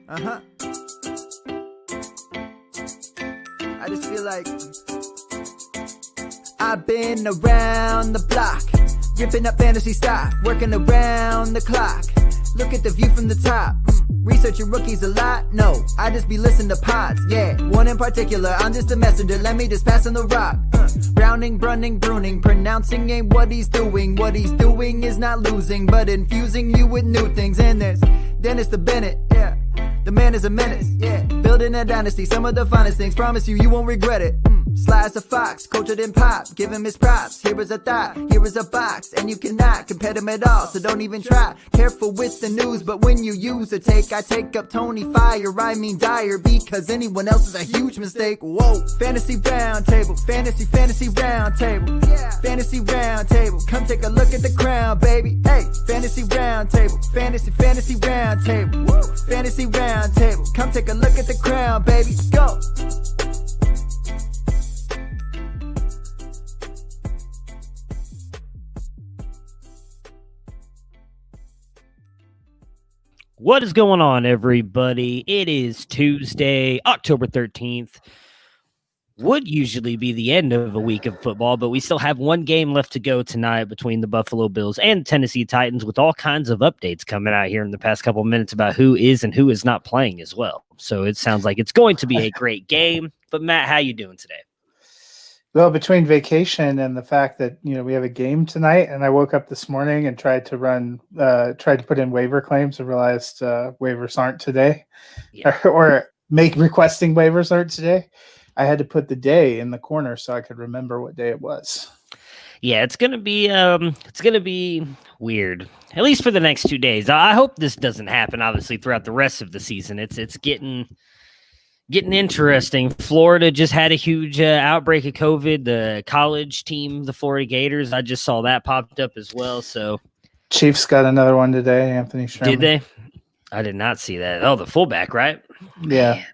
Uh-huh. I just feel like I've been around the block, ripping up fantasy stock, working around the clock. Look at the view from the top. Researching rookies a lot? No, I just be listening to pods. Yeah, one in particular, I'm just a messenger. Let me just pass on the rock. Browning, brunning, pruning, pronouncing ain't what he's doing. What he's doing is not losing, but infusing you with new things. And there's Dennis the Bennett, yeah. The man is a menace, yeah. Building a dynasty, some of the finest things. Promise you, you won't regret it. Sly as a fox, cultured in pop. Give him his props. Here is a thought, here is a box. And you cannot compare them at all, so don't even try. Careful with the news, but when you use a take, I take up Tony Fire. I mean Dyer, because anyone else is a huge mistake. Whoa. Fantasy round table, fantasy round table. Yeah. Fantasy round table, come take a look at the crown, baby. Hey, fantasy round table, fantasy round table. Woo. Fantasy round table, come take a look at the crown, baby. Go. What is going on, everybody? It is Tuesday, October 13th. Would usually be the end of a week of football, but we still have one game left to go tonight between the Buffalo Bills and Tennessee Titans, with all kinds of updates coming out here in the past couple of minutes about who is and who is not playing as well. So it sounds like it's going to be a great game. But Matt, how you doing today? Well, between vacation and the fact that, we have a game tonight, and I woke up this morning and tried to put in waiver claims and realized waivers aren't today, or requesting waivers aren't today. I had to put the day in the corner so I could remember what day it was. Yeah, it's gonna be weird, at least for the next 2 days. I hope this doesn't happen, obviously, throughout the rest of the season. It's getting interesting. Florida just had a huge outbreak of COVID. The college team, the Florida Gators, I just saw that popped up as well. So Chiefs got another one today, Anthony Sherman. Did they? I did not see that. Oh, the fullback, right? Yeah. Man.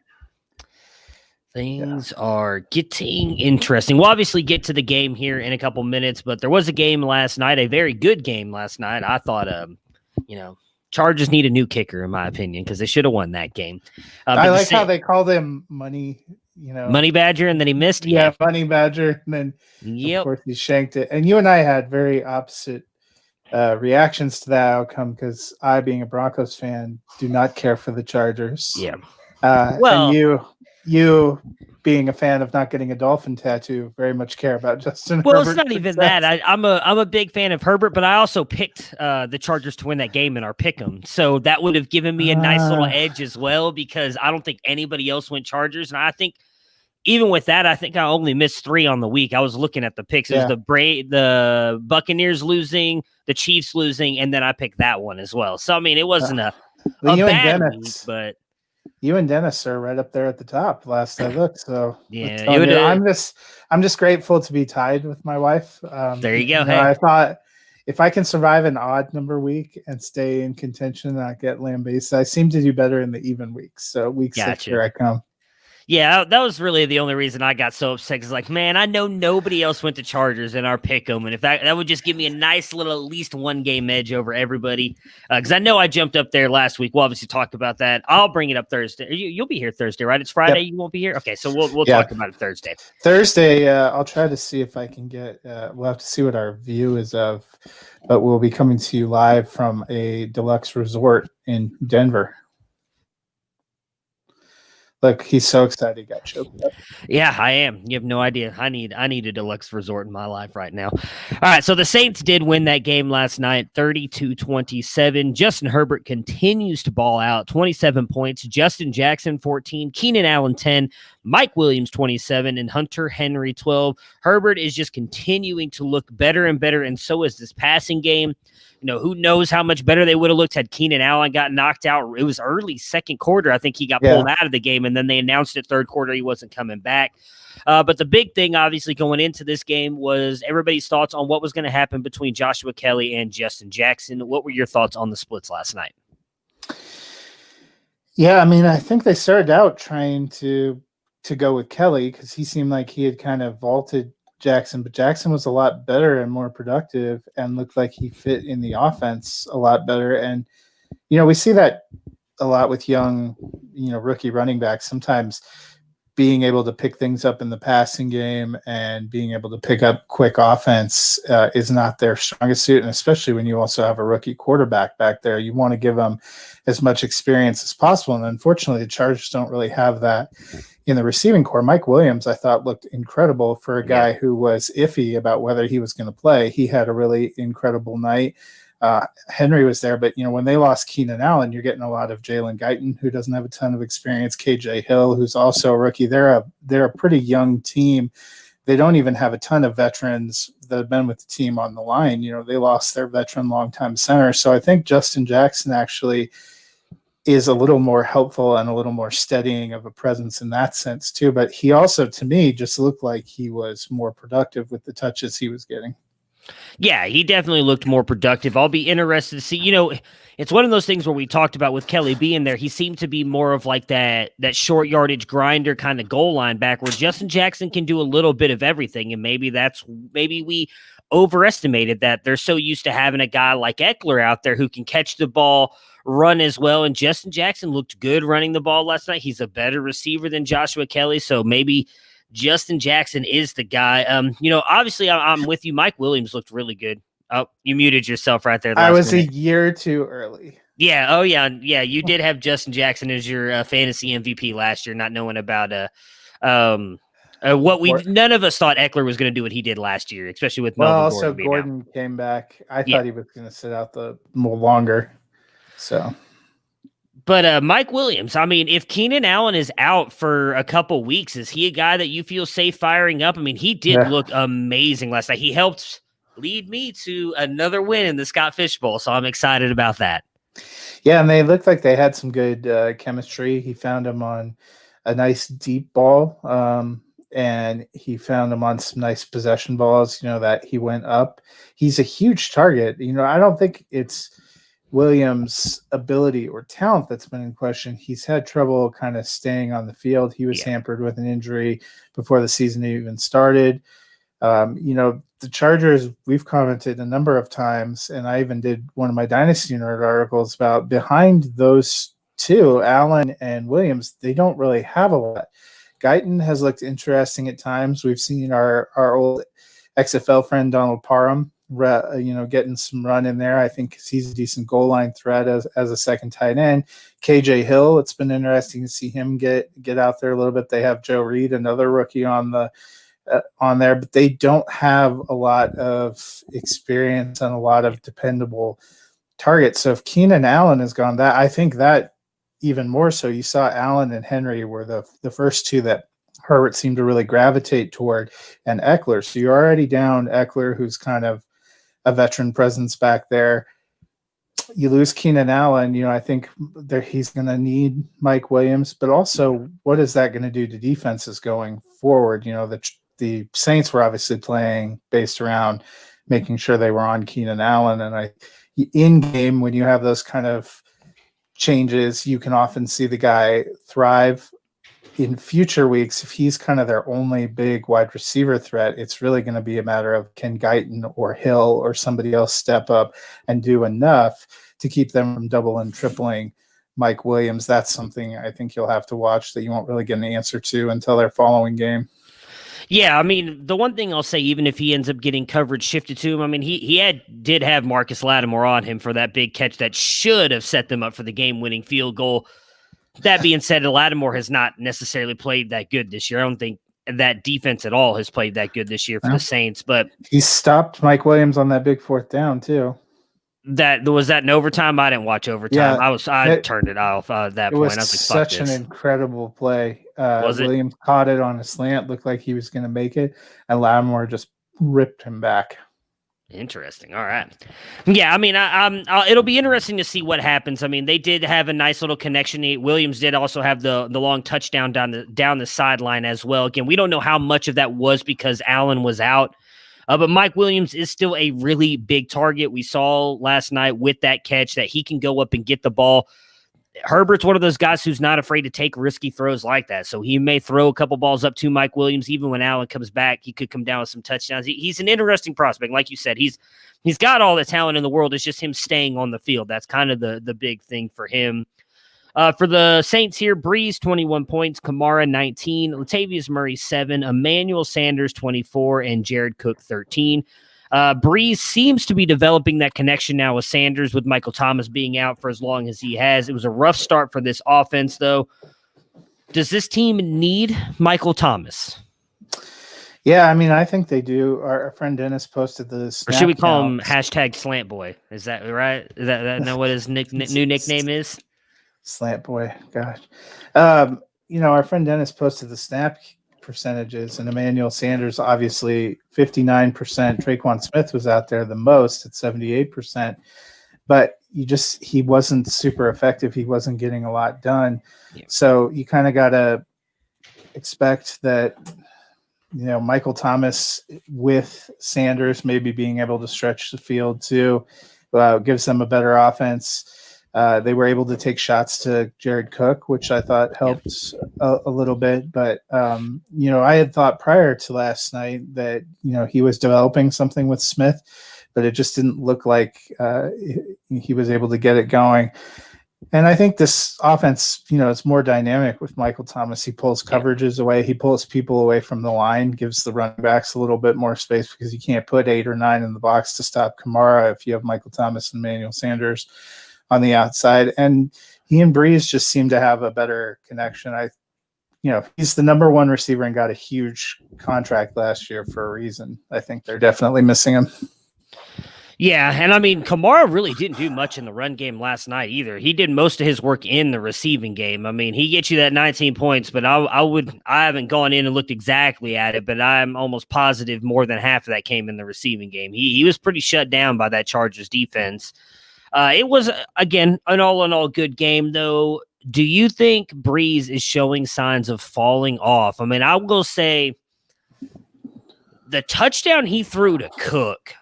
Things are getting interesting. We'll obviously get to the game here in a couple minutes, but there was a game last night, a very good game last night. I thought, Chargers need a new kicker, in my opinion, because they should have won that game. I like how they call him Money, Money Badger, and then he missed. Yeah, Money Badger, and then of course he shanked it. And you and I had very opposite reactions to that outcome, because I, being a Broncos fan, do not care for the Chargers. Yeah. And you being a fan of not getting a dolphin tattoo, very much care about Justin Herbert. Well, it's not even that. I'm a big fan of Herbert, but I also picked the Chargers to win that game in our pick'em. So that would have given me a nice little edge as well, because I don't think anybody else went Chargers. And I think even with that, I think I only missed 3 on the week. I was looking at the picks. It was the Buccaneers losing, the Chiefs losing, and then I picked that one as well. So, I mean, it wasn't a bad week, but you and Dennis are right up there at the top last I looked. So yeah, I'm just grateful to be tied with my wife. There you go. Hey. I thought if I can survive an odd number week and stay in contention, not get lambasted, I seem to do better in the even weeks. So week 6, here I come. Yeah, that was really the only reason I got so upset. Because, man, I know nobody else went to Chargers in our pick'em, and if that would just give me a nice little, at least 1 game edge over everybody. Because I know I jumped up there last week. We'll obviously talk about that. I'll bring it up Thursday. You'll be here Thursday, right? It's Friday. Yep. You won't be here. Okay, so we'll talk about it Thursday. Thursday, I'll try to see if I can get. We'll have to see what our view is of, but we'll be coming to you live from a deluxe resort in Denver. Look, he's so excited he got choked up. Yeah, I am. You have no idea. I need a deluxe resort in my life right now. All right, so the Saints did win that game last night, 32-27. Justin Herbert continues to ball out, 27 points. Justin Jackson, 14. Keenan Allen, 10. Mike Williams, 27. And Hunter Henry, 12. Herbert is just continuing to look better and better, and so is this passing game. Who knows how much better they would have looked had Keenan Allen got knocked out. It was early second quarter. I think he got pulled out of the game, and then they announced it third quarter he wasn't coming back. But the big thing, obviously, going into this game was everybody's thoughts on what was going to happen between Joshua Kelly and Justin Jackson. What were your thoughts on the splits last night? Yeah, I mean, I think they started out trying to go with Kelly because he seemed like he had kind of vaulted Jackson, but Jackson was a lot better and more productive and looked like he fit in the offense a lot better. And, we see that a lot with young, rookie running backs. Sometimes being able to pick things up in the passing game and being able to pick up quick offense is not their strongest suit. And especially when you also have a rookie quarterback back there, you want to give them as much experience as possible. And unfortunately, the Chargers don't really have that in the receiving core. Mike Williams, I thought, looked incredible for a guy who was iffy about whether he was going to play. He had a really incredible night. Henry was there, but when they lost Keenan Allen, you're getting a lot of Jalen Guyton, who doesn't have a ton of experience, KJ Hill, who's also a rookie. They're a pretty young team. They don't even have a ton of veterans that have been with the team on the line. They lost their veteran longtime center. So I think Justin Jackson actually is a little more helpful and a little more steadying of a presence in that sense too. But he also, to me, just looked like he was more productive with the touches he was getting. Yeah, he definitely looked more productive. I'll be interested to see. It's one of those things where we talked about with Kelly being there. He seemed to be more of like that short yardage grinder kind of goal line back, where Justin Jackson can do a little bit of everything. And maybe we overestimated that. They're so used to having a guy like Eckler out there who can catch the ball, run as well. And Justin Jackson looked good running the ball last night. He's a better receiver than Joshua Kelly. So maybe Justin Jackson is the guy. Obviously I'm with you. Mike Williams looked really good. Oh, you muted yourself right there. I was a year too early. Yeah. Oh yeah. Yeah. You did have Justin Jackson as your fantasy MVP last year, not knowing about none of us thought Eckler was going to do what he did last year, especially with Melvin Gordon being Gordon out. came back. I thought he was going to sit out the more longer. So. But Mike Williams, I mean, if Keenan Allen is out for a couple weeks, is he a guy that you feel safe firing up? I mean, he did look amazing last night. He helped lead me to another win in the Scott Fish Bowl, so I'm excited about that. Yeah, and they looked like they had some good chemistry. He found him on a nice deep ball, and he found him on some nice possession balls, that he went up. He's a huge target. I don't think it's Williams' ability or talent that's been in question. He's had trouble kind of staying on the field. He was hampered with an injury before the season even started. The Chargers, we've commented a number of times, and I even did one of my Dynasty Nerd articles about behind those two, Allen and Williams, they don't really have a lot. Guyton has looked interesting at times. We've seen our old XFL friend Donald Parham getting some run in there. I think he's a decent goal line threat as a second tight end. KJ Hill, it's been interesting to see him get out there a little bit. They have Joe Reed, another rookie on there, but they don't have a lot of experience and a lot of dependable targets. So if Keenan Allen has gone, that I think that even more so. You saw Allen and Henry were the first two that Herbert seemed to really gravitate toward, and Eckler. So you're already down Eckler, who's kind of a veteran presence back there. You lose Keenan Allen, I think he's going to need Mike Williams, but also what is that going to do to defenses going forward? The Saints were obviously playing based around making sure they were on Keenan Allen. And in game, when you have those kind of changes, you can often see the guy thrive. In future weeks, if he's kind of their only big wide receiver threat, it's really going to be a matter of can Guyton or Hill or somebody else step up and do enough to keep them from double and tripling Mike Williams. That's something I think you'll have to watch that you won't really get an answer to until their following game. Yeah, I mean, the one thing I'll say, even if he ends up getting coverage shifted to him, I mean, he did have Marcus Lattimore on him for that big catch that should have set them up for the game-winning field goal. That being said, Lattimore has not necessarily played that good this year. I don't think that defense at all has played that good this year for the Saints. But he stopped Mike Williams on that big fourth down too. That was that in overtime. I didn't watch overtime. Yeah, I turned it off at that point. Was I was like, such an incredible play. Williams caught it on a slant, looked like he was going to make it, and Lattimore just ripped him back. Interesting. All right. Yeah, I mean, it'll be interesting to see what happens. I mean, they did have a nice little connection. Williams did also have the long touchdown down the sideline as well. Again, we don't know how much of that was because Allen was out. But Mike Williams is still a really big target. We saw last night with that catch that he can go up and get the ball. Herbert's one of those guys who's not afraid to take risky throws like that. So he may throw a couple balls up to Mike Williams. Even when Allen comes back, he could come down with some touchdowns. He's an interesting prospect. Like you said, he's got all the talent in the world. It's just him staying on the field. That's kind of the big thing for him. For the Saints here, Brees, 21 points, Kamara, 19, Latavius Murray, 7, Emmanuel Sanders, 24, and Jared Cook, 13. Brees seems to be developing that connection now with Sanders, with Michael Thomas being out for as long as he has. It was a rough start for this offense, though. Does this team need Michael Thomas? Yeah, I mean, I think they do. Our friend Dennis posted this. Or should we call him hashtag Slant Boy? Is that right? Is that what his new nickname is? Slant Boy. Gosh. Our friend Dennis posted the snap percentages, and Emmanuel Sanders, obviously 59%. Traquan Smith was out there the most at 78%. But he wasn't super effective. He wasn't getting a lot done. Yeah. So you kind of got to expect that, Michael Thomas with Sanders maybe being able to stretch the field too, gives them a better offense. They were able to take shots to Jared Cook, which I thought helped a little bit. But, I had thought prior to last night that, he was developing something with Smith, but it just didn't look like he was able to get it going. And I think this offense, it's more dynamic with Michael Thomas. He pulls coverages away. He pulls people away from the line, gives the running backs a little bit more space because you can't put 8 or 9 in the box to stop Kamara if you have Michael Thomas and Emmanuel Sanders on the outside. And he and Brees just seem to have a better connection. He's the number 1 receiver and got a huge contract last year for a reason. I think they're definitely missing him. Yeah, and I mean, Kamara really didn't do much in the run game last night either. He did most of his work in the receiving game. I mean, he gets you that 19 points, but I haven't gone in and looked exactly at it, but I'm almost positive more than half of that came in the receiving game. He was pretty shut down by that Chargers defense. It was, again, an all-in-all good game, though. Do you think Brees is showing signs of falling off? I mean, I will say the touchdown he threw to Cook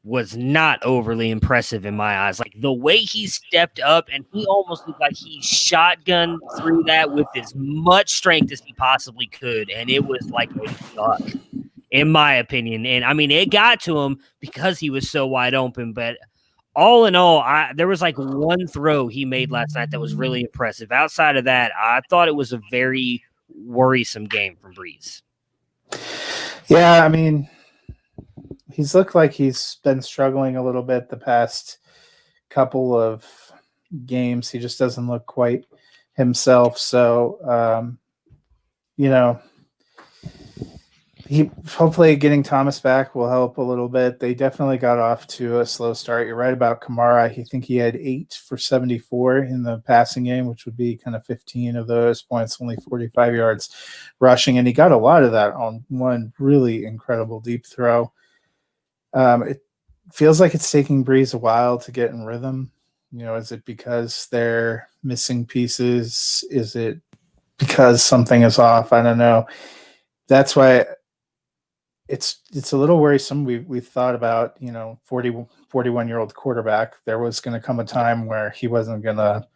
was not overly impressive in my eyes. Like the way he stepped up and he almost looked like he shotgunned through that with as much strength as he possibly could. And it was like a duck, in my opinion. And I mean, it got to him because he was so wide open, but all in all, there was like one throw he made last night that was really impressive. Outside of that, I thought it was a very worrisome game from Brees. Yeah, I mean, he's looked like he's been struggling a little bit the past couple of games. He just doesn't look quite himself. So, he hopefully getting Thomas back will help a little bit. They definitely got off to a slow start. You're right about Kamara. I think he had 8 for 74 in the passing game, which would be kind of 15 of those points, only 45 yards rushing. And he got a lot of that on one really incredible deep throw. It feels like it's taking Brees a while to get in rhythm. Is it because they're missing pieces? Is it because something is off? I don't know. That's why it's a little worrisome. We thought about, 41-year-old quarterback. There was going to come a time where he wasn't going to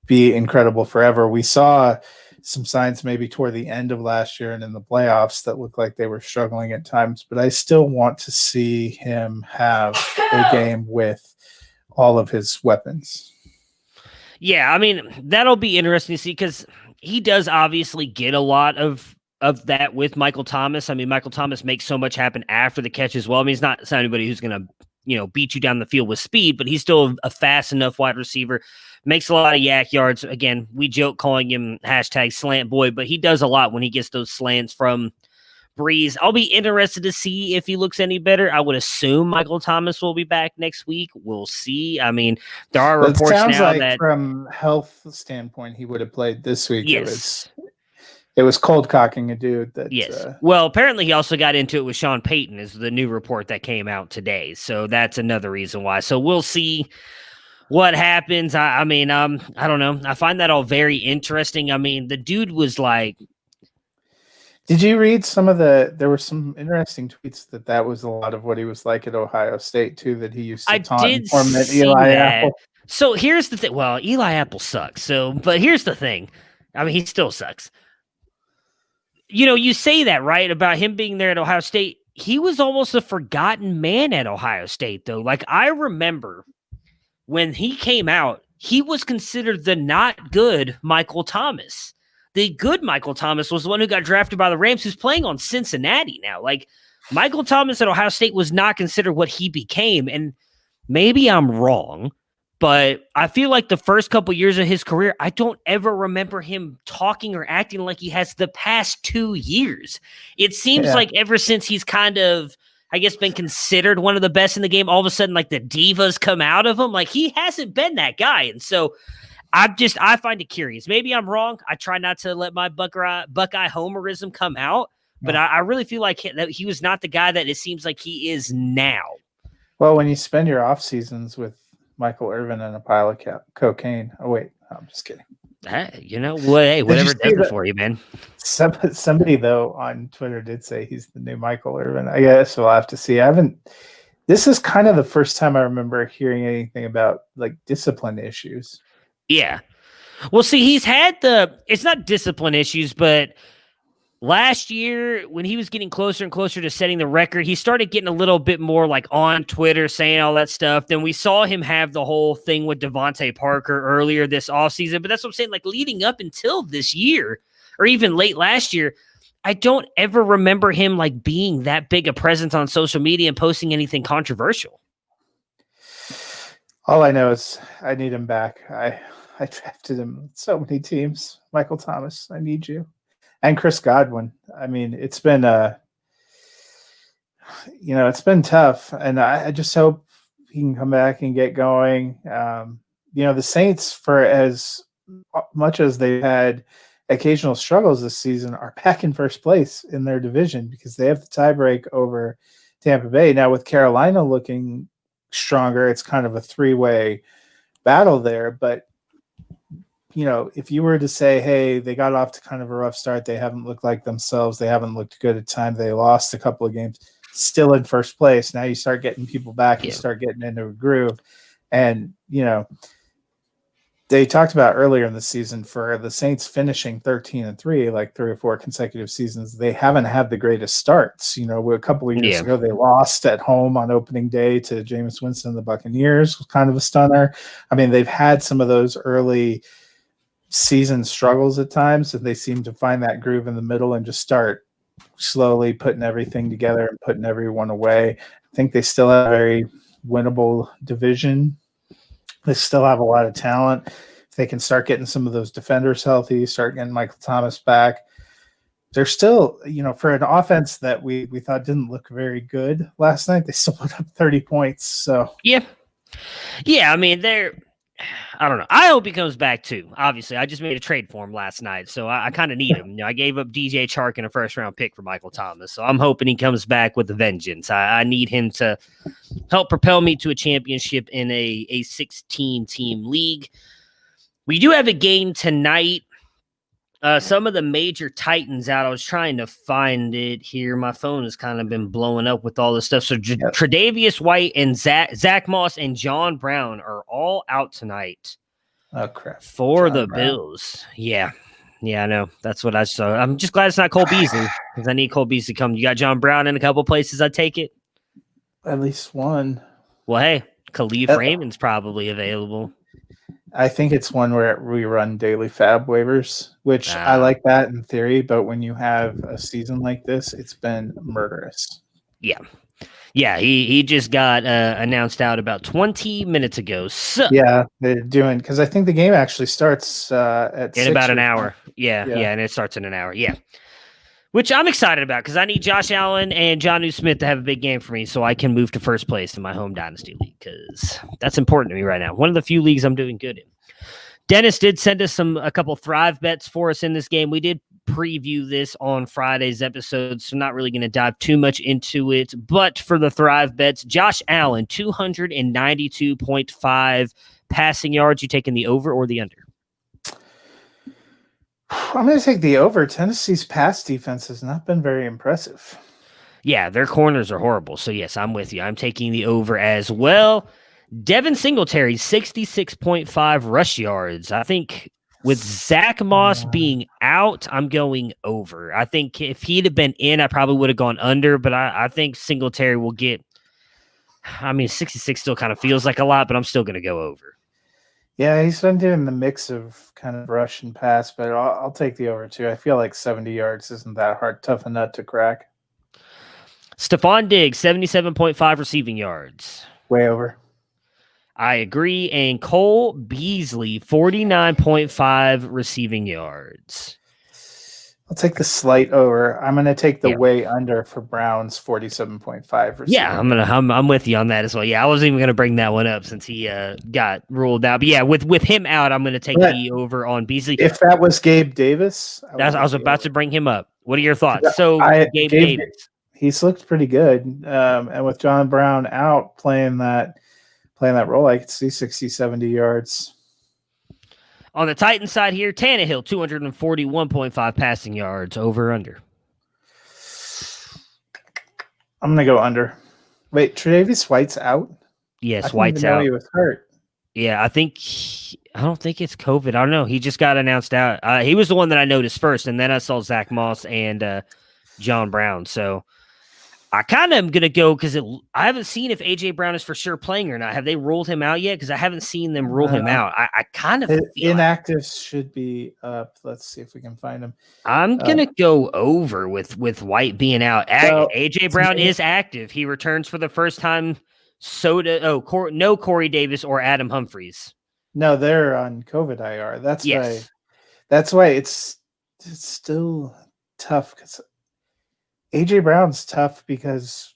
be incredible forever. We saw some signs maybe toward the end of last year and in the playoffs that looked like they were struggling at times, but I still want to see him have a game with all of his weapons. Yeah, I mean, that'll be interesting to see because he does obviously get a lot of that with Michael Thomas. I mean, Michael Thomas makes so much happen after the catch as well. I mean, he's not anybody who's going to, beat you down the field with speed, but he's still a fast enough wide receiver. Makes a lot of yak yards. Again, we joke calling him hashtag slant boy, but he does a lot when he gets those slants from Brees. I'll be interested to see if he looks any better. I would assume Michael Thomas will be back next week. We'll see. I mean, there are reports now that from health standpoint, he would have played this week. Yes. It was cold cocking a dude. Yes. Well, apparently he also got into it with Sean Payton is the new report that came out today. So that's another reason why. So we'll see what happens. I mean, I don't know. I find that all very interesting. I mean, the dude was like, did you read there were some interesting tweets that was a lot of what he was like at Ohio State too, that he used to taunt and torment Eli Apple. So here's the thing. Well, Eli Apple sucks. But here's the thing. I mean, he still sucks. You say that, right, about him being there at Ohio State. He was almost a forgotten man at Ohio State, though. Like, I remember when he came out, he was considered the not good Michael Thomas. The good Michael Thomas was the one who got drafted by the Rams, who's playing on Cincinnati now. Like, Michael Thomas at Ohio State was not considered what he became. And maybe I'm wrong, but I feel like the first couple years of his career, I don't ever remember him talking or acting like he has the past 2 years. It seems like ever since he's kind of, I guess, been considered one of the best in the game, all of a sudden, like, the divas come out of him. Like, he hasn't been that guy. And so I find it curious. Maybe I'm wrong. I try not to let my Buckeye homerism come out, but I really feel like that he was not the guy that it seems like he is now. Well, when you spend your off seasons with Michael Irvin and a pile of cocaine. Oh, wait, I'm just kidding. You know what? Hey, whatever it does it for you, man. Somebody, though, on Twitter did say he's the new Michael Irvin. I guess we'll have to see. This is kind of the first time I remember hearing anything about, like, discipline issues. Yeah. Well, see, he's had it's not discipline issues, but last year when he was getting closer and closer to setting the record, he started getting a little bit more like on Twitter saying all that stuff. Then we saw him have the whole thing with Devontae Parker earlier this offseason. But that's what I'm saying, like leading up until this year or even late last year, I don't ever remember him like being that big a presence on social media and posting anything controversial. All I know is I need him back. I drafted him in so many teams. Michael Thomas, I need you. And Chris Godwin. I mean, it's been it's been tough. And I just hope he can come back and get going. The Saints, for as much as they've had occasional struggles this season, are back in first place in their division because they have the tiebreak over Tampa Bay. Now, with Carolina looking stronger, it's kind of a three-way battle there. But if you were to say, hey, they got off to kind of a rough start, they haven't looked like themselves, they haven't looked good at times, they lost a couple of games, still in first place. Now you start getting people back, you start getting into a groove. And, they talked about earlier in the season for the Saints finishing 13-3, like 3 or 4 consecutive seasons, they haven't had the greatest starts. A couple of years ago, they lost at home on opening day to Jameis Winston and the Buccaneers, was kind of a stunner. I mean, they've had some of those early season struggles at times, and they seem to find that groove in the middle and just start slowly putting everything together and putting everyone away. I think they still have a very winnable division. They still have a lot of talent. If they can start getting some of those defenders healthy, start getting Michael Thomas back, they're still, for an offense that we thought didn't look very good last night, they still put up 30 points. So yeah, I mean, I don't know. I hope he comes back too. Obviously, I just made a trade for him last night, so I kind of need him. I gave up DJ Chark in a first-round pick for Michael Thomas, so I'm hoping he comes back with a vengeance. I need him to help propel me to a championship in a 16-team league. We do have a game tonight. Some of the major Titans out. I was trying to find it here. My phone has kind of been blowing up with all this stuff. So Tre'Davious White and Zach Moss and John Brown are all out tonight. Oh, crap. For John the Brown. Bills. Yeah, I know. That's what I saw. I'm just glad it's not Cole Beasley because I need Cole Beasley to come. You got John Brown in a couple places, I take it? At least one. Well, hey, Khalif Raymond's probably available. I think it's one where we run daily fab waivers, which I like that in theory, but when you have a season like this, it's been murderous. Yeah. He just got announced out about 20 minutes ago. So yeah, they're doing because I think the game actually starts in about an hour. Yeah, and it starts in an hour. Yeah. Which I'm excited about because I need Josh Allen and Jonnu Smith to have a big game for me so I can move to first place in my home dynasty league because that's important to me right now. One of the few leagues I'm doing good in. Dennis did send us a couple Thrive bets for us in this game. We did preview this on Friday's episode, so not really going to dive too much into it. But for the Thrive bets, Josh Allen, 292.5 passing yards. You taking the over or the under? I'm going to take the over. Tennessee's pass defense has not been very impressive. Yeah, their corners are horrible. So, yes, I'm with you. I'm taking the over as well. Devin Singletary, 66.5 rush yards. I think with Zach Moss being out, I'm going over. I think if he'd have been in, I probably would have gone under, but I think Singletary will get, 66 still kind of feels like a lot, but I'm still going to go over. Yeah, he's been doing the mix of kind of rush and pass, but I'll take the over too. I feel like 70 yards isn't that hard, tough a nut to crack. Stephon Diggs, 77.5 receiving yards. Way over. I agree. And Cole Beasley, 49.5 receiving yards. I'll take the slight over. I'm going to take the Yeah. way under for Browns, 47.5. Yeah, I'm with you on that as well. Yeah, I wasn't even gonna bring that one up since he got ruled out. But yeah, with him out, I'm gonna take the over on Beasley. If that was Gabe Davis, I was about to bring him up. What are your thoughts? Gabe Gabe Davis. He's looked pretty good. And with John Brown out playing that role, I could see 60, 70 yards. On the Titans side here, Tannehill, 241.5 passing yards, over under. I'm going to go under. Wait, Tre'Davious White's out? Yes, White's out. He was hurt. Yeah, I don't think it's COVID. I don't know. He just got announced out. He was the one that I noticed first, and then I saw Zach Moss and John Brown. So I kind of am going to go because I haven't seen if A.J. Brown is for sure playing or not. Have they ruled him out yet? Because I haven't seen them rule him out. I kind of feel inactives should be up. Let's see if we can find him. I'm going to go over with White being out. A.J. Brown is active. He returns for the first time. No Corey Davis or Adam Humphries. No, they're on COVID IR. That's why it's still tough because AJ Brown's tough because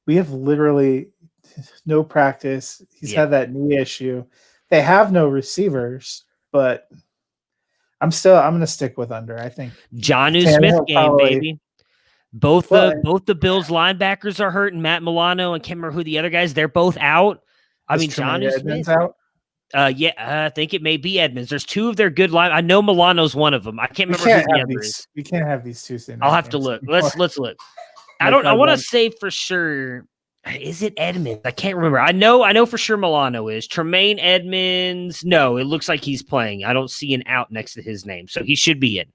we have literally no practice. He's had that knee issue. They have no receivers, but I'm going to stick with under. I think Jonnu Smith game, baby. Both the Bills linebackers are hurt, and Matt Milano and can't remember who the other guys. They're both out. I mean, Jonnu Smith out. I think it may be Edmonds. There's two of their good line. I know Milano's one of them. I can't remember who the other is. We can't have these Tuesday night I'll have to look. Let's look. I want to say for sure. Is it Edmonds? I can't remember. I know for sure Milano is. Tremaine Edmonds. No, it looks like he's playing. I don't see an out next to his name, so he should be in.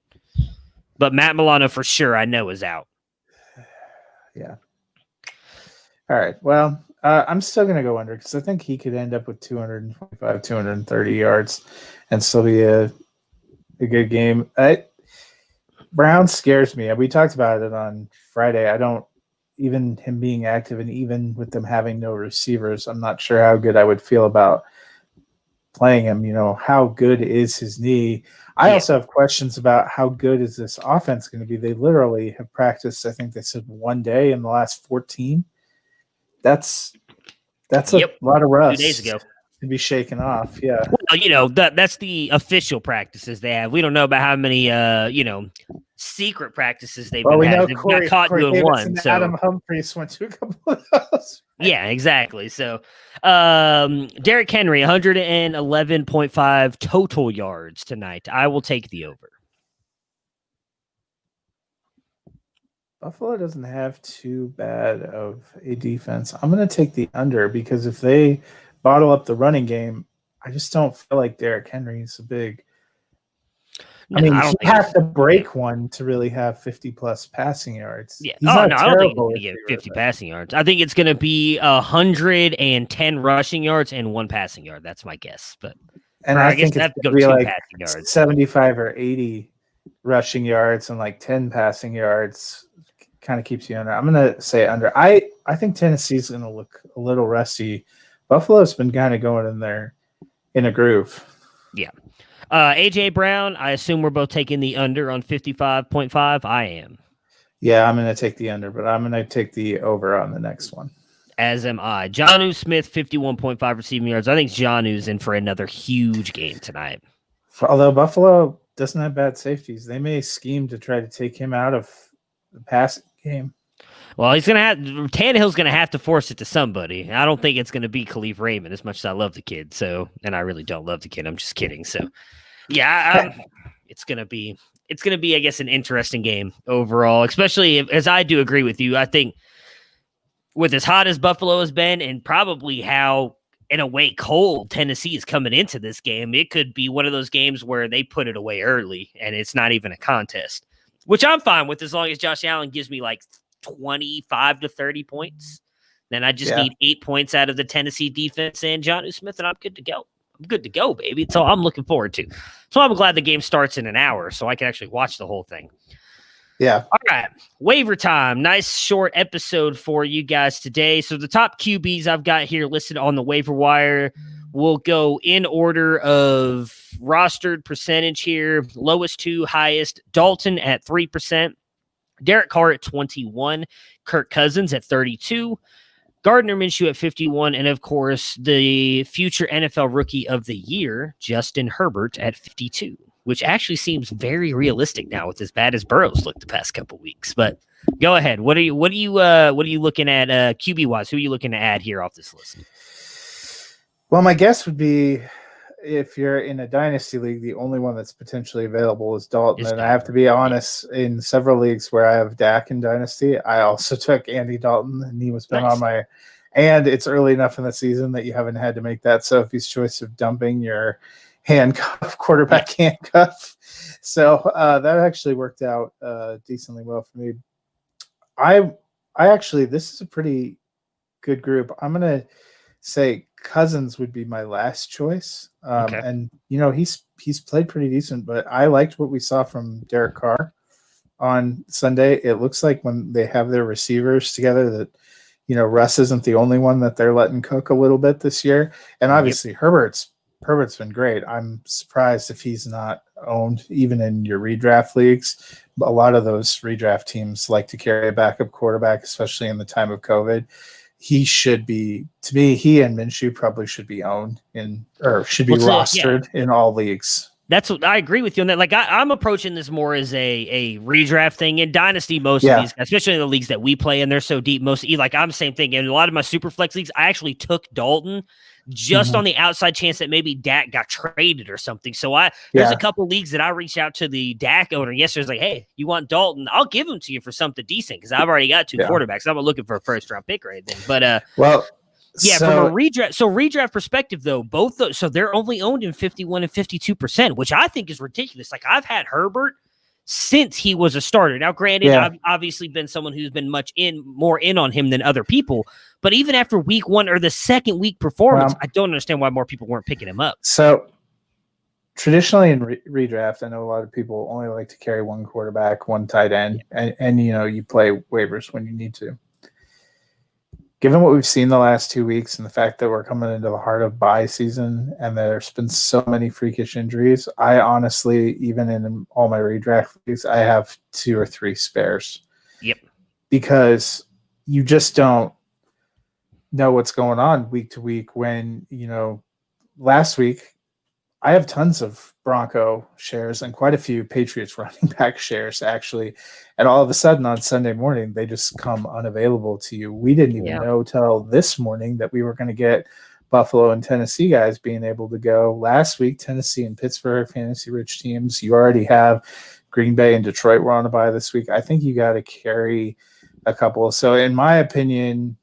But Matt Milano for sure I know is out. Yeah. All right. Well, I'm still going to go under because I think he could end up with 225, 230 yards and still be a good game. Brown scares me. We talked about it on Friday. Even him being active and even with them having no receivers, I'm not sure how good I would feel about playing him. How good is his knee? I also have questions about how good is this offense going to be. They literally have practiced, I think they said 1 day in the last 14. That's a lot of rust 2 days ago to be shaken off. Yeah. Well, that's the official practices they have. We don't know about how many secret practices they've been having. They've not caught you in one. So Adam Humphries went to a couple of those. Yeah, exactly. So Derrick Henry, 111.5 total yards tonight. I will take the over. Buffalo doesn't have too bad of a defense. I'm going to take the under because if they bottle up the running game, I just don't feel like Derrick Henry's a big. I mean, you have to break one to really have 50-plus passing yards. Yeah. I don't think he's going to get 50 passing yards. I think it's going to be 110 rushing yards and 1 passing yard. That's my guess. I guess it's going to be like 75 or 80 rushing yards and like 10 passing yards. Kind of keeps you under. I'm going to say under. I think Tennessee's going to look a little rusty. Buffalo's been kind of going in there in a groove. Yeah. A.J. Brown, I assume we're both taking the under on 55.5. I am. Yeah, I'm going to take the under, but I'm going to take the over on the next one. As am I. Jonnu Smith, 51.5 receiving yards. I think Jonnu's in for another huge game tonight. Although Buffalo doesn't have bad safeties, they may scheme to try to take him out of the passing game. Well, Tannehill's going to have to force it to somebody. I don't think it's going to be Khalif Raymond as much as I love the kid. And I really don't love the kid. I'm just kidding. So, yeah, it's going to be, I guess, an interesting game overall, especially as I do agree with you. I think with as hot as Buffalo has been and probably how, in a way, cold Tennessee is coming into this game, it could be one of those games where they put it away early and it's not even a contest, which I'm fine with as long as Josh Allen gives me like 25 to 30 points. Then I just need 8 points out of the Tennessee defense and Jonnu Smith, and I'm good to go. I'm good to go, baby. It's all I'm looking forward to. So I'm glad the game starts in an hour so I can actually watch the whole thing. Yeah. All right. Waiver time. Nice short episode for you guys today. So the top QBs I've got here listed on the waiver wire will go in order of rostered percentage here. Lowest to highest. Dalton at 3%. Derek Carr at 21. Kirk Cousins at 32. Gardner Minshew at 51, and of course, the future NFL Rookie of the Year, Justin Herbert at 52, which actually seems very realistic now with as bad as Burrow's looked the past couple weeks. But go ahead. What are you looking at QB wise? Who are you looking to add here off this list? Well, my guess would be if you're in a dynasty league, the only one that's potentially available is Dalton. And I have to be honest, in several leagues where I have Dak in dynasty, I also took Andy Dalton, and he was been on my. And it's early enough in the season that you haven't had to make that Sophie's choice of dumping your quarterback handcuff. So that actually worked out decently well for me. I actually, this is a pretty good group. I'm gonna say Cousins would be my last choice. Okay. And he's played pretty decent, but I liked what we saw from Derek Carr on Sunday. It looks like when they have their receivers together that Russ isn't the only one that they're letting cook a little bit this year. And obviously Herbert's been great. I'm surprised if he's not owned even in your redraft leagues. A lot of those redraft teams like to carry a backup quarterback, especially in the time of COVID. He should be, to me, he and Minshew probably should be owned should be rostered in all leagues. That's what I agree with you on that. Like I'm approaching this more as a redraft thing in dynasty. Most of these, especially in the leagues that we play in, they're so deep. I'm the same thing. In a lot of my super flex leagues, I actually took Dalton just on the outside chance that maybe Dak got traded or something. So there's a couple leagues that I reached out to the Dak owner yesterday. I was like, hey, you want Dalton? I'll give him to you for something decent because I've already got two quarterbacks. I'm not looking for a first round pick or anything. But from a redraft perspective, though, so they're only owned in 51 and 52%, which I think is ridiculous. Like I've had Herbert since he was a starter. Now, granted, I've obviously been someone who's been more in on him than other people. But even after week one or the second week performance, I don't understand why more people weren't picking him up. So traditionally in redraft, I know a lot of people only like to carry one quarterback, one tight end, and you play waivers when you need to. Given what we've seen the last 2 weeks and the fact that we're coming into the heart of bye season and there's been so many freakish injuries, I honestly, even in all my redraft leagues, I have 2 or 3 spares. Yep. Because you just don't know what's going on week to week when, last week I have tons of Bronco shares and quite a few Patriots running back shares, actually. And all of a sudden on Sunday morning, they just come unavailable to you. We didn't even know till this morning that we were going to get Buffalo and Tennessee guys being able to go. Last week, Tennessee and Pittsburgh, fantasy-rich teams. You already have Green Bay and Detroit were on a bye this week. I think you got to carry a couple. So in my opinion,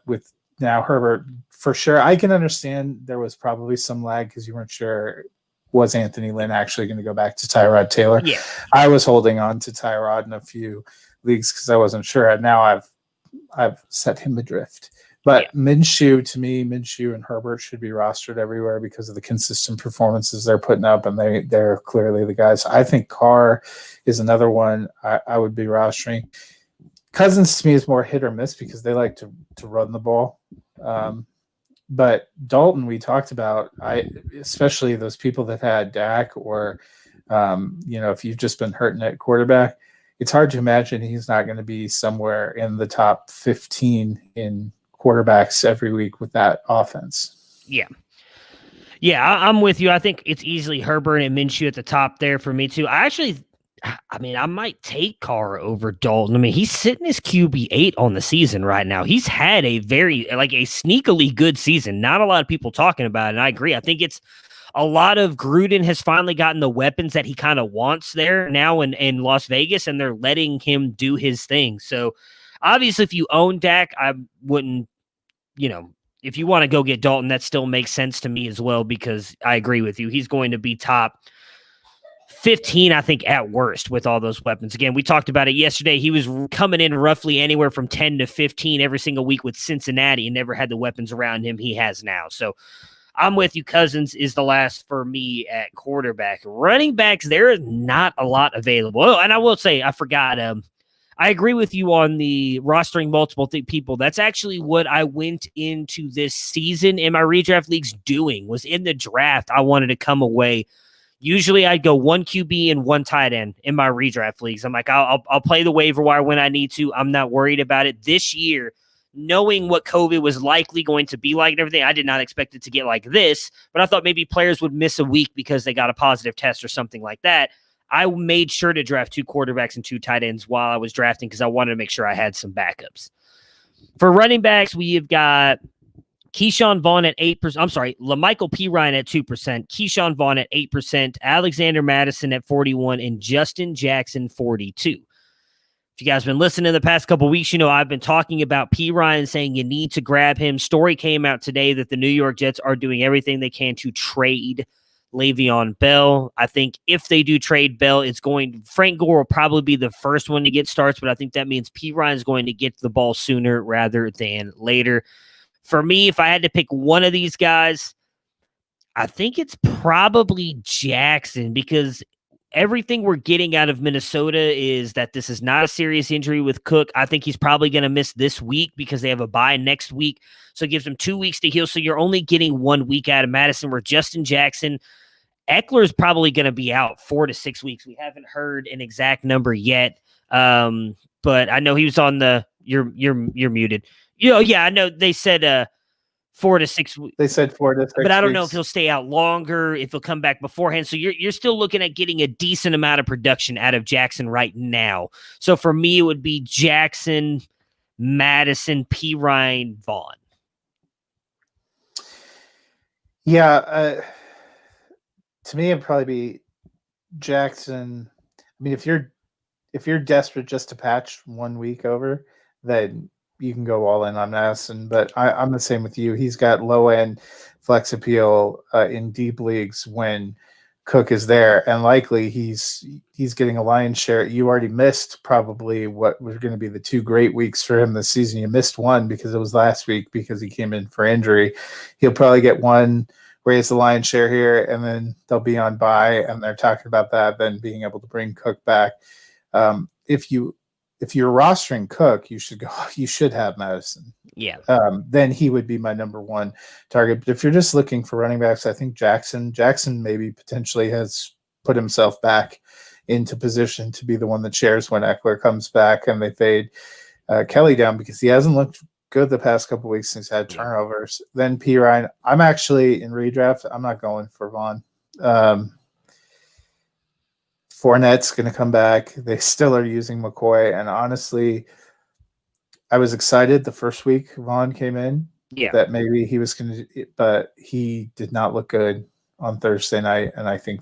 with now Herbert, for sure, I can understand there was probably some lag because you weren't sure, was Anthony Lynn actually going to go back to Tyrod Taylor? Yeah. I was holding on to Tyrod in a few leagues because I wasn't sure. And now I've set him adrift. But Minshew, to me, Minshew and Herbert should be rostered everywhere because of the consistent performances they're putting up, and they're clearly the guys. I think Carr is another one I would be rostering. Cousins to me is more hit or miss because they like to run the ball. But Dalton, we talked about, especially those people that had Dak or, if you've just been hurting at quarterback, it's hard to imagine he's not going to be somewhere in the top 15 in quarterbacks every week with that offense. Yeah. Yeah, I'm with you. I think it's easily Herbert and Minshew at the top there for me too. I might take Carr over Dalton. I mean, he's sitting his QB8 on the season right now. He's had a sneakily good season. Not a lot of people talking about it, and I agree. I think it's a lot of Gruden has finally gotten the weapons that he kind of wants there now in Las Vegas, and they're letting him do his thing. So, obviously, if you own Dak, I wouldn't, if you want to go get Dalton, that still makes sense to me as well because I agree with you. He's going to be top 15, I think, at worst with all those weapons. Again, we talked about it yesterday. He was coming in roughly anywhere from 10 to 15 every single week with Cincinnati and never had the weapons around him he has now. So I'm with you. Cousins is the last for me at quarterback. Running backs, there is not a lot available. Oh, and I will say, I forgot. I agree with you on the rostering multiple people. That's actually what I went into this season in my redraft leagues doing, was in the draft. I wanted to come away. Usually I'd go one QB and one tight end in my redraft leagues. I'm like, I'll play the waiver wire when I need to. I'm not worried about it. This year, knowing what COVID was likely going to be like and everything, I did not expect it to get like this, but I thought maybe players would miss a week because they got a positive test or something like that. I made sure to draft 2 quarterbacks and 2 tight ends while I was drafting because I wanted to make sure I had some backups. For running backs, we have got Keyshawn Vaughn at 8%. I'm sorry, LaMichael P. Ryan at 2%, Keyshawn Vaughn at 8%, Alexander Madison at 41, and Justin Jackson 42. If you guys have been listening the past couple of weeks, you know I've been talking about P. Ryan, saying you need to grab him. Story came out today that the New York Jets are doing everything they can to trade Le'Veon Bell. I think if they do trade Bell, Frank Gore will probably be the first one to get starts, but I think that means P. Ryan's going to get the ball sooner rather than later. For me, if I had to pick one of these guys, I think it's probably Jackson, because everything we're getting out of Minnesota is that this is not a serious injury with Cook. I think he's probably going to miss this week because they have a bye next week. So it gives him 2 weeks to heal. So you're only getting 1 week out of Madison, where Justin Jackson, Eckler's probably going to be out 4 to 6 weeks. We haven't heard an exact number yet. But I know he was on the, you're muted. Yeah, I know they said 4 to 6 weeks. They said 4 to 6 but I don't weeks. know if he'll stay out longer, if he'll come back beforehand. So you're still looking at getting a decent amount of production out of Jackson right now. So for me, it would be Jackson, Madison, P. Ryan, Vaughn. Yeah, to me, it'd probably be Jackson. I mean, if you're desperate just to patch 1 week over, then you can go all in on Madison. But I'm the same with you. He's got low end flex appeal in deep leagues when Cook is there, and likely he's getting a lion's share. You already missed probably what was going to be the 2 great weeks for him this season. You missed one because it was last week because he came in for injury. He'll probably get one where he has the lion's share here, and then they'll be on bye, and they're talking about that then being able to bring Cook back. If you're rostering Cook, you should have Madison. Yeah. Then he would be my number 1 target. But if you're just looking for running backs, I think Jackson maybe potentially has put himself back into position to be the one that shares when Eckler comes back and they fade Kelly down, because he hasn't looked good the past couple of weeks since he's had turnovers. Then P. Ryan. I'm actually in redraft. I'm not going for Vaughn. Fournette's going to come back. They still are using McCoy. And honestly, I was excited the first week Vaughn came in that maybe he was going to, but he did not look good on Thursday night. And I think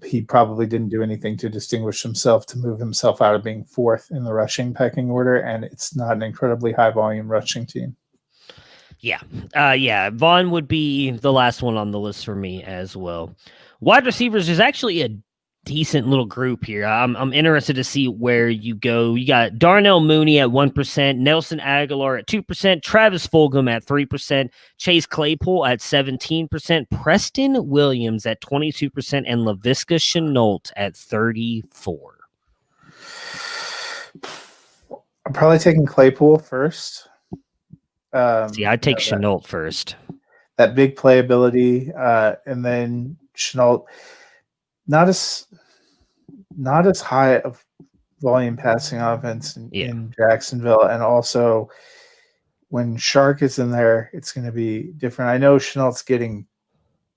he probably didn't do anything to distinguish himself, to move himself out of being 4th in the rushing pecking order. And it's not an incredibly high volume rushing team. Yeah. Vaughn would be the last one on the list for me as well. Wide receivers is actually a decent little group here. I'm interested to see where you go. You got Darnell Mooney at 1%, Nelson Aguilar at 2%, Travis Fulgham at 3%, Chase Claypool at 17%, Preston Williams at 22%, and Laviska Shenault at 34%. I'm probably taking Claypool first. I'd take Shenault first. That big playability, and then Shenault, not as high of volume passing offense in Jacksonville, and also when Shark is in there, it's going to be different. I know Chenault's getting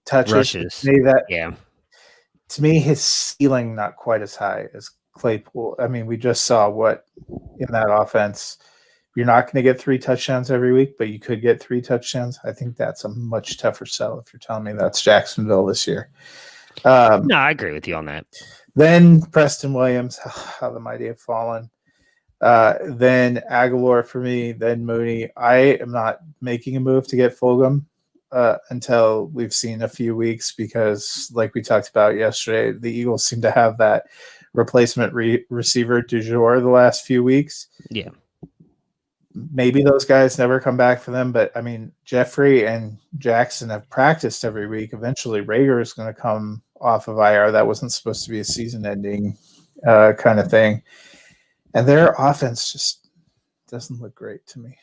touches. Rushes. To me, his ceiling not quite as high as Claypool. I mean, we just saw what in that offense. You're not going to get 3 touchdowns every week, but you could get 3 touchdowns. I think that's a much tougher sell if you're telling me that's Jacksonville this year. No, I agree with you on that. Then Preston Williams, how the mighty have fallen. Then Aguilar for me, then Mooney. I am not making a move to get Fulgham until we've seen a few weeks, because like we talked about yesterday, the Eagles seem to have that replacement receiver du jour the last few weeks. Yeah. maybe those guys never come back for them. But I mean, Jeffrey and Jackson have practiced every week. Eventually, Rager is going to come off of IR. That wasn't supposed to be a season-ending kind of thing. And their offense just doesn't look great to me.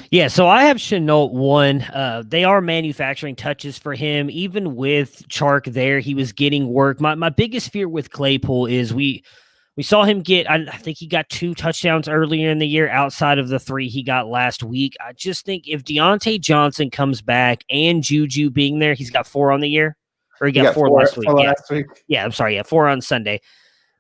Yeah, so I have Chenault 1. They are manufacturing touches for him. Even with Chark there, he was getting work. My biggest fear with Claypool is we saw him get, I think he got 2 touchdowns earlier in the year outside of the 3 he got last week. I just think if Deontay Johnson comes back and Juju being there, he's got 4 on the year. Or he got 4 last week. Last week. Yeah, I'm sorry. Yeah, 4 on Sunday.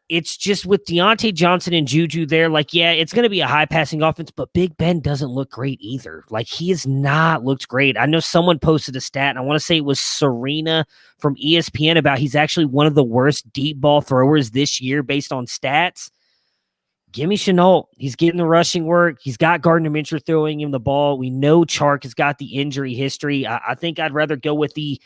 It's just with Deontay Johnson and Juju there, like, yeah, it's going to be a high-passing offense, but Big Ben doesn't look great either. Like, he has not looked great. I know someone posted a stat, and I want to say it was Serena from ESPN about he's actually one of the worst deep ball throwers this year based on stats. Give me Chenault. He's getting the rushing work. He's got Gardner Minshew throwing him the ball. We know Chark has got the injury history. I think I'd rather go with the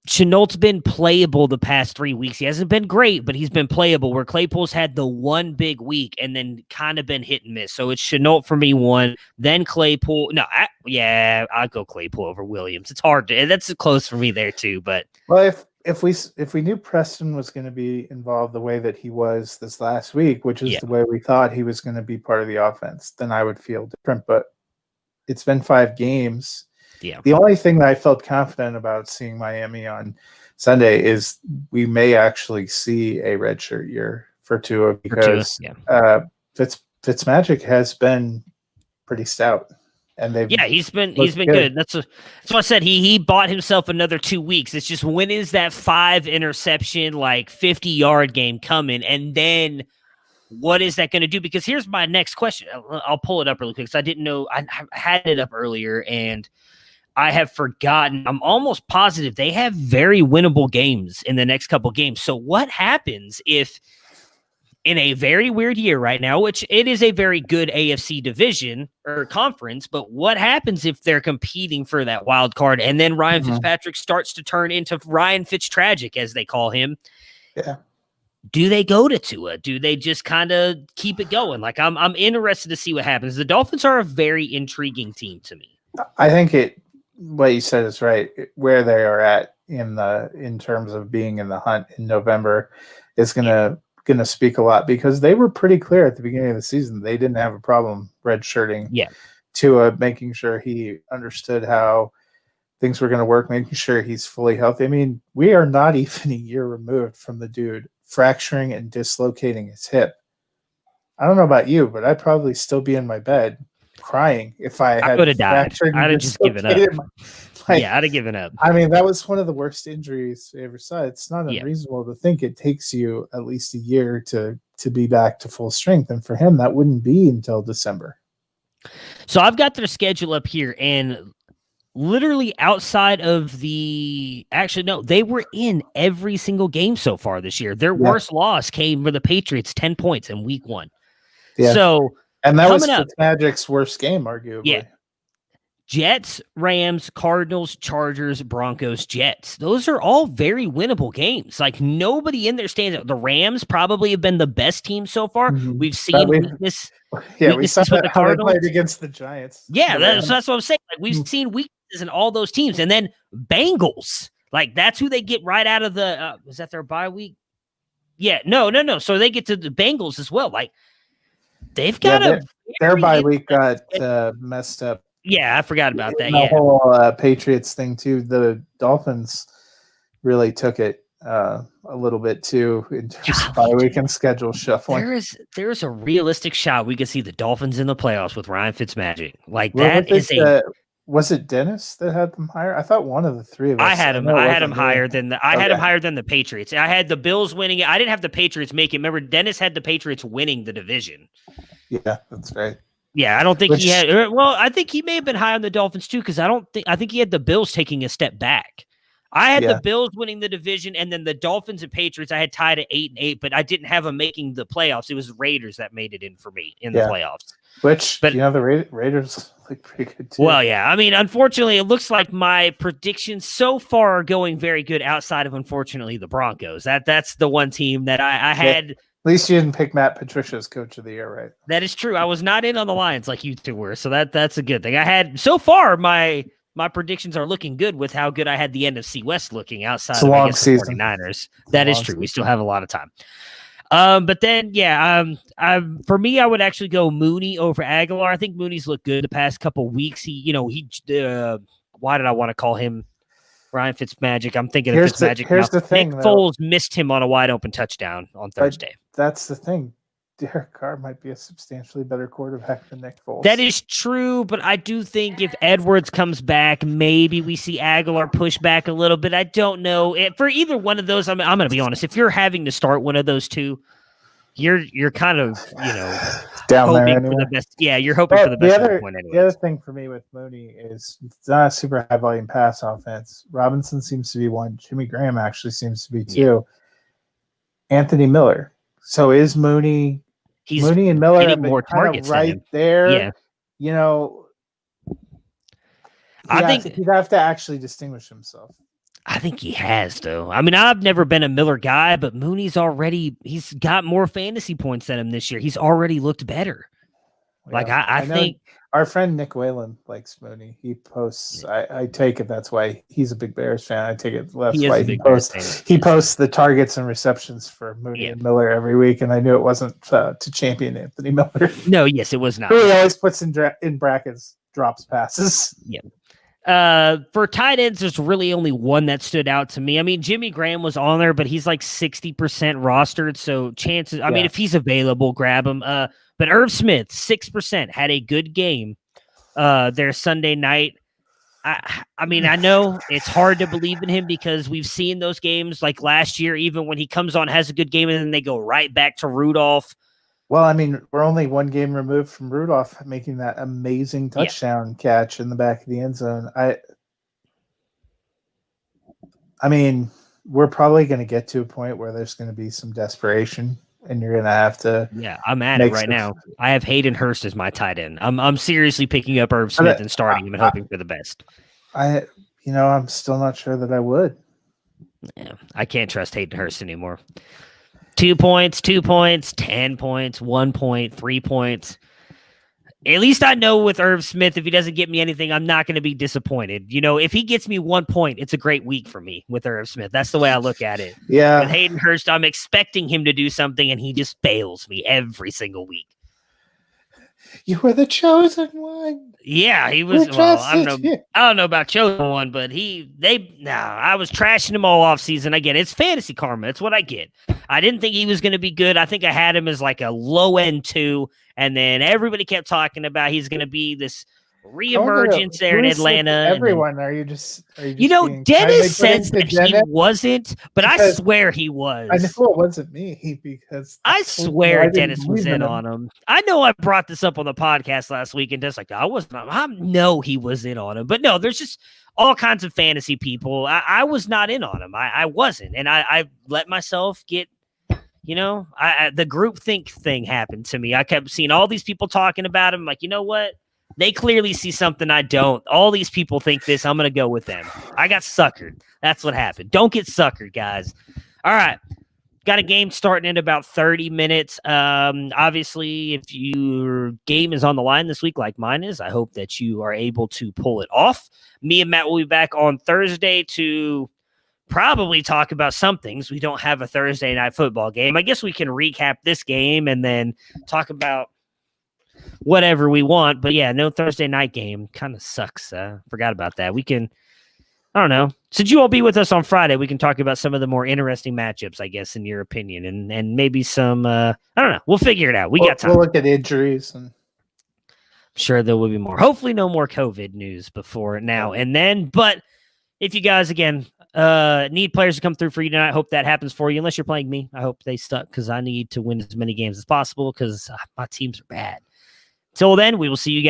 Chenault's been playable the past 3 weeks. He hasn't been great, but he's been playable, where Claypool's had the one big week and then kind of been hit and miss. So it's Chenault for me 1, then Claypool. No, I'll go Claypool over Williams. It's hard to, that's close for me there too. But well, if we knew Preston was going to be involved the way that he was this last week, which is the way we thought he was going to be part of the offense, then I would feel different. But it's been 5 games. Yeah. The only thing that I felt confident about seeing Miami on Sunday is we may actually see a redshirt year for Tua, because Fitzmagic has been pretty stout, and he's been good. That's what I said. He bought himself another 2 weeks. It's just, when is that 5 interception, like 50-yard game coming, and then what is that going to do? Because here's my next question. I'll pull it up really quick because I didn't know. I had it up earlier and I have forgotten. I'm almost positive they have very winnable games in the next couple games. So what happens if, in a very weird year right now, which it is a very good AFC division or conference, but what happens if they're competing for that wild card and then Ryan Fitzpatrick starts to turn into Ryan Fitztragic, as they call him? Yeah. Do they go to Tua? Do they just kind of keep it going? Like, I'm interested to see what happens. The Dolphins are a very intriguing team to me. I think what you said is right. Where they are at in terms of being in the hunt in November is going to speak a lot, because they were pretty clear at the beginning of the season they didn't have a problem redshirting Tua, making sure he understood how things were going to work, making sure he's fully healthy. I mean, we are not even a year removed from the dude fracturing and dislocating his hip. I don't know about you, but I'd probably still be in my bed crying if I had fractured. I'd have just given up. I'd have given up. I mean, that was one of the worst injuries I ever saw. It's not unreasonable to think it takes you at least a year to be back to full strength. And for him, that wouldn't be until December. So I've got their schedule up here, and literally outside of they were in every single game so far this year. Their worst loss came for the Patriots, 10 points in week 1. Yeah. So, and that was Fitzmagic's worst game, arguably. Yeah. Jets, Rams, Cardinals, Chargers, Broncos, Jets. Those are all very winnable games. Like, nobody in there stands out. The Rams probably have been the best team so far. Mm-hmm. We've seen weakness. Yeah, we saw that how they played against the Giants. Yeah, that's what I'm saying. Like, we've seen weaknesses in all those teams. And then Bengals. Like, that's who they get right out of the was that their bye week? Yeah, no. So they get to the Bengals as well. Like, they've got their bye week got messed up. Yeah, I forgot about that. The whole Patriots thing too. The Dolphins really took it a little bit too in terms of bye week and schedule shuffling. There's a realistic shot we could see the Dolphins in the playoffs with Ryan Fitzmagic. Like, that is was it Dennis that had them higher? I thought one of the three of us. I had him higher than the Patriots. I had the Bills winning it. I didn't have the Patriots make it. Remember, Dennis had the Patriots winning the division. Yeah, that's right. Yeah, I don't think he had. Well, I think he may have been high on the Dolphins too, because I think he had the Bills taking a step back. I had the Bills winning the division, and then the Dolphins and Patriots I had tied at 8-8, but I didn't have them making the playoffs. It was Raiders that made it in for me in the playoffs. But the Raiders look pretty good too. Well, yeah. I mean, unfortunately, it looks like my predictions so far are going very good outside of, unfortunately, the Broncos. That's the one team that I had. least you didn't pick Matt Patricia as coach of the year, right? That is true. I was not in on the Lions like you two were, so that's a good thing. I had so far my predictions are looking good with how good I had the NFC West looking outside It's a of long the season. 49ers. That is true. We still have a lot of time. But then, for me, I would actually go Mooney over Aguilar. I think Mooney's looked good the past couple of weeks. Why did I want to call him Ryan Fitzmagic? I'm thinking of Fitzmagic. Here's the thing, Nick Foles missed him on a wide open touchdown on Thursday. That's the thing. Derek Carr might be a substantially better quarterback than Nick Foles. That is true, but I do think if Edwards comes back, maybe we see Aguilar push back a little bit. I don't know. For either one of those, I'm going to be honest. If you're having to start one of those two, you're kind of, down hoping there anyway. for the best. Yeah, you're hoping for the best point anyway. The other thing for me with Mooney is it's not a super high volume pass offense. Robinson seems to be one. Jimmy Graham actually seems to be two. Yeah. Anthony Miller. So is Mooney... Mooney and Miller have more targets right there. Yeah. I think he'd have to actually distinguish himself. I think he has, though. I mean, I've never been a Miller guy, but Mooney's he's got more fantasy points than him this year. He's already looked better. Yeah, I think our friend Nick Whalen likes Mooney. He posts. I take it that's why he's a big Bears fan. I take it that's why he posts the targets and receptions for Mooney and Miller every week. And I knew it wasn't to champion Anthony Miller. No, yes, it was not. He always puts in brackets drops passes. Yeah. For tight ends, there's really only one that stood out to me. I mean, Jimmy Graham was on there, but he's like 60% rostered. So chances, I mean, if he's available, grab him. But Irv Smith, 6%, had a good game there Sunday night. I mean, I know it's hard to believe in him because we've seen those games like last year, even when he comes on, has a good game, and then they go right back to Rudolph. Well, I mean, we're only one game removed from Rudolph making that amazing touchdown catch in the back of the end zone. I mean, we're probably going to get to a point where there's going to be some desperation, and you're going to have to. Yeah, I'm at it right now. I have Hayden Hurst as my tight end. I'm seriously picking up Irv Smith and starting him and hoping for the best. I'm still not sure that I would. Yeah, I can't trust Hayden Hurst anymore. 2 points, 2 points, 10 points, 1 point, 3 points. At least I know with Irv Smith, if he doesn't get me anything, I'm not going to be disappointed. If he gets me 1 point, it's a great week for me with Irv Smith. That's the way I look at it. Yeah. With Hayden Hurst, I'm expecting him to do something, and he just fails me every single week. You were the chosen one. Yeah, he was. Well, I don't know about chosen one, but I was trashing him all off season. I get it. It's fantasy karma. It's what I get. I didn't think he was going to be good. I think I had him as like a low end 2, and then everybody kept talking about he's going to be this reemergence there in Atlanta. Everyone, are you just Dennis says that he wasn't, but I swear he was. I know it wasn't me because I swear Dennis was in on him. I know I brought this up on the podcast last week, and just like I wasn't. I know he was in on him, but no, there's just all kinds of fantasy people. I was not in on him. I wasn't, and I let myself get. The groupthink thing happened to me. I kept seeing all these people talking about him. Like, you know what? They clearly see something I don't. All these people think this. I'm going to go with them. I got suckered. That's what happened. Don't get suckered, guys. All right. Got a game starting in about 30 minutes. Obviously, if your game is on the line this week like mine is, I hope that you are able to pull it off. Me and Matt will be back on Thursday to probably talk about some things. We don't have a Thursday night football game. I guess we can recap this game and then talk about whatever we want. But yeah, no Thursday night game. Kind of sucks. Forgot about that. We can, I don't know. Since you all be with us on Friday, we can talk about some of the more interesting matchups, I guess, in your opinion, and maybe some, I don't know. We'll figure it out. We got time. We'll look at injuries. And I'm sure there will be more. Hopefully no more COVID news before now and then. But if you guys, again, need players to come through for you tonight, I hope that happens for you. Unless you're playing me, I hope they stuck because I need to win as many games as possible because my teams are bad. Till then, we will see you guys.